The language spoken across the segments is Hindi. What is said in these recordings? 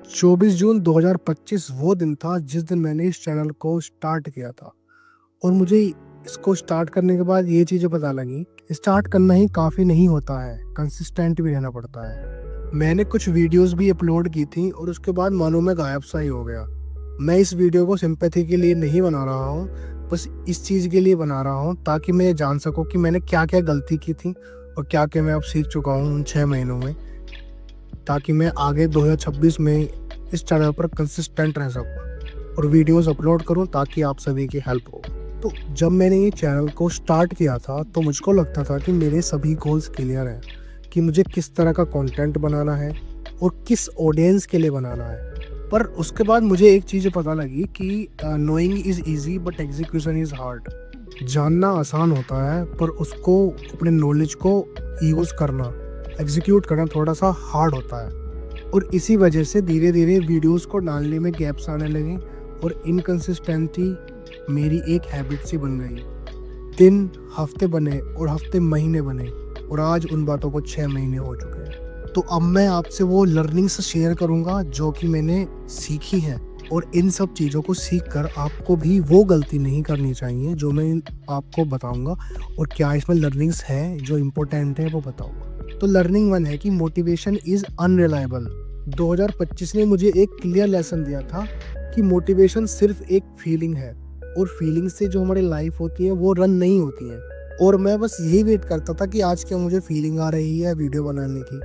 24 जून 2025 वो दिन था जिस दिन मैंने इस चैनल को स्टार्ट किया था। और मुझे इसको स्टार्ट करने के बाद ये चीज़ें पता लगी, स्टार्ट करना ही काफ़ी नहीं होता है, कंसिस्टेंट भी रहना पड़ता है। मैंने कुछ वीडियोस भी अपलोड की थी और उसके बाद मानो मैं गायब सा ही हो गया। मैं इस वीडियो को सिंपैथी के लिए नहीं बना रहा हूँ, बस इस चीज़ के लिए बना रहा हूँ ताकि मैं जान सकूँ कि मैंने क्या क्या गलती की थी और क्या क्या मैं अब सीख चुका हूँ उन 6 महीनों में, ताकि मैं आगे 2026 में इस चैनल पर कंसिस्टेंट रह सकूँ और वीडियोस अपलोड करूँ ताकि आप सभी की हेल्प हो। तो जब मैंने ये चैनल को स्टार्ट किया था तो मुझको लगता था कि मेरे सभी गोल्स क्लियर हैं कि मुझे किस तरह का कंटेंट बनाना है और किस ऑडियंस के लिए बनाना है। पर उसके बाद मुझे एक चीज़ पता लगी कि knowing is easy but execution is hard. जानना आसान होता है पर उसको, अपने नॉलेज को यूज़ करना, एग्जीक्यूट करना थोड़ा सा हार्ड होता है। और इसी वजह से धीरे धीरे वीडियोस को डालने में गैप्स आने लगे और इनकंसिस्टेंसी मेरी एक हैबिट सी बन गई। दिन हफ्ते बने और हफ्ते महीने बने और आज उन बातों को 6 महीने हो चुके हैं। तो अब मैं आपसे वो लर्निंग्स शेयर करूँगा जो कि मैंने सीखी हैं, और इन सब चीज़ों को सीख कर आपको भी वो गलती नहीं करनी चाहिए जो मैं आपको बताऊँगा, और क्या इसमें लर्निंग्स है जो इम्पोर्टेंट है वो बताऊँगा। तो लर्निंग 1 है कि मोटिवेशन इज़ अनरिलायबल। 2025 ने मुझे एक क्लियर लेसन दिया था कि मोटिवेशन सिर्फ एक फीलिंग है और फीलिंग से जो हमारी लाइफ होती है वो रन नहीं होती है। और मैं बस यही वेट करता था कि आज क्या मुझे फीलिंग आ रही है वीडियो बनाने की,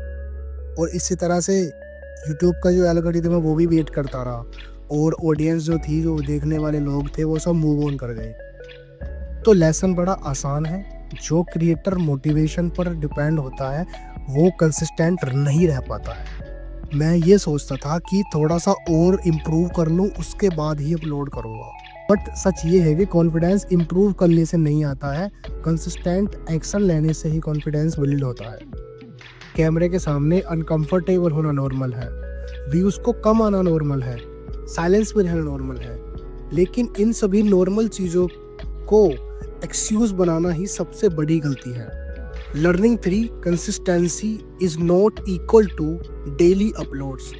और इसी तरह से यूट्यूब का जो एल्गोरिथम है वो भी वेट करता रहा, और ऑडियंस जो थी, जो देखने वाले लोग थे, वो सब मूव ऑन कर गए। तो लेसन बड़ा आसान है, जो क्रिएटर मोटिवेशन पर डिपेंड होता है वो कंसिस्टेंट नहीं रह पाता है। मैं ये सोचता था कि थोड़ा सा और इम्प्रूव कर लूँ उसके बाद ही अपलोड करूँगा, बट सच ये है कि कॉन्फिडेंस इम्प्रूव करने से नहीं आता है, कंसिस्टेंट एक्शन लेने से ही कॉन्फिडेंस बिल्ड होता है। कैमरे के सामने अनकंफर्टेबल होना नॉर्मल है, व्यूज़ को कम आना नॉर्मल है, साइलेंस में रहना नॉर्मल है, लेकिन इन सभी नॉर्मल चीज़ों को एक्सक्यूज़ बनाना ही सबसे बड़ी गलती है। Learning 3, consistency is not equal to daily uploads.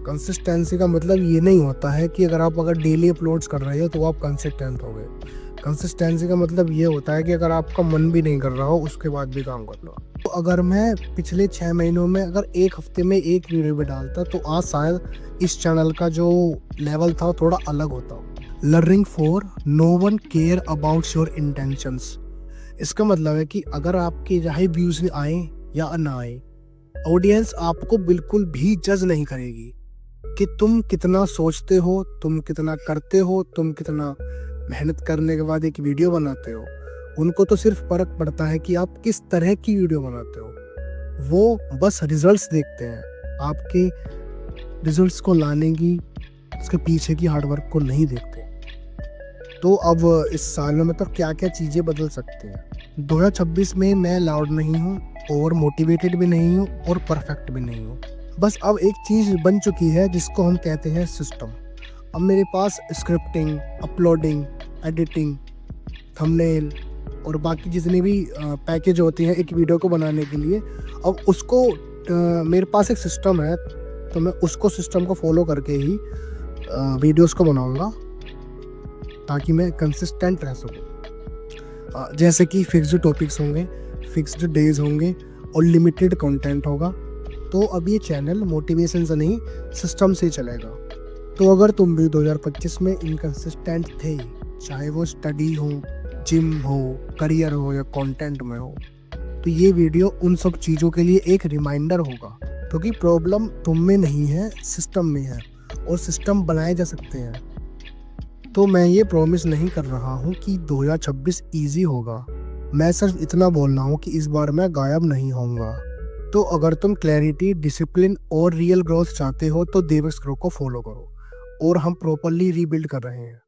कंसिस्टेंसी का मतलब ये नहीं होता है कि अगर डेली अपलोड्स कर रहे हो तो आप कंसिस्टेंट हो गए। कंसिस्टेंसी का मतलब ये होता है कि अगर आपका मन भी नहीं कर रहा हो उसके बाद भी काम कर लो। तो अगर मैं पिछले 6 महीनों में अगर एक हफ्ते में एक वीडियो भी डालता तो आज शायद इस चैनल का जो लेवल था थोड़ा अलग होता। Learning 4, no one care about your intentions. इसका मतलब है कि अगर आपके चाहे व्यूज आए या ना आए, ऑडियंस आपको बिल्कुल भी जज नहीं करेगी कि तुम कितना सोचते हो, तुम कितना करते हो, तुम कितना मेहनत करने के बाद एक वीडियो बनाते हो। उनको तो सिर्फ फर्क पड़ता है कि आप किस तरह की वीडियो बनाते हो। वो बस रिजल्ट्स देखते हैं, आपके रिजल्ट्स को लाने की, उसके पीछे की हार्डवर्क को नहीं देखते। तो अब इस साल में मतलब क्या क्या चीज़ें बदल सकते हैं। 2026 में मैं लाउड नहीं हूँ और मोटिवेटेड भी नहीं हूँ और परफेक्ट भी नहीं हूँ। बस अब एक चीज़ बन चुकी है जिसको हम कहते हैं सिस्टम। अब मेरे पास स्क्रिप्टिंग, अपलोडिंग, एडिटिंग, थंबनेल और बाकी जितनी भी पैकेज होती हैं एक वीडियो को बनाने के लिए, अब उसको मेरे पास एक सिस्टम है, तो मैं उसको सिस्टम को फॉलो करके ही वीडियोस को बनाऊंगा ताकि मैं कंसिस्टेंट रह सकूं। जैसे कि फिक्स्ड टॉपिक्स होंगे, फिक्स्ड डेज होंगे और लिमिटेड कंटेंट होगा। तो अब ये चैनल मोटिवेशन से नहीं, सिस्टम से चलेगा। तो अगर तुम भी 2025 में इनकंसिस्टेंट थे, चाहे वो स्टडी हो, जिम हो, करियर हो या कंटेंट में हो, तो ये वीडियो उन सब चीज़ों के लिए एक रिमाइंडर होगा, क्योंकि प्रॉब्लम तुम में नहीं है, सिस्टम में है, और सिस्टम बनाए जा सकते हैं। तो मैं ये प्रॉमिस नहीं कर रहा हूँ कि 2026 ईजी होगा, मैं सिर्फ इतना बोल रहा हूँ कि इस बार मैं गायब नहीं होऊंगा। तो अगर तुम क्लैरिटी, डिसिप्लिन और रियल ग्रोथ चाहते हो तो देवक्स ग्रो को फॉलो करो, और हम प्रॉपरली रीबिल्ड कर रहे हैं।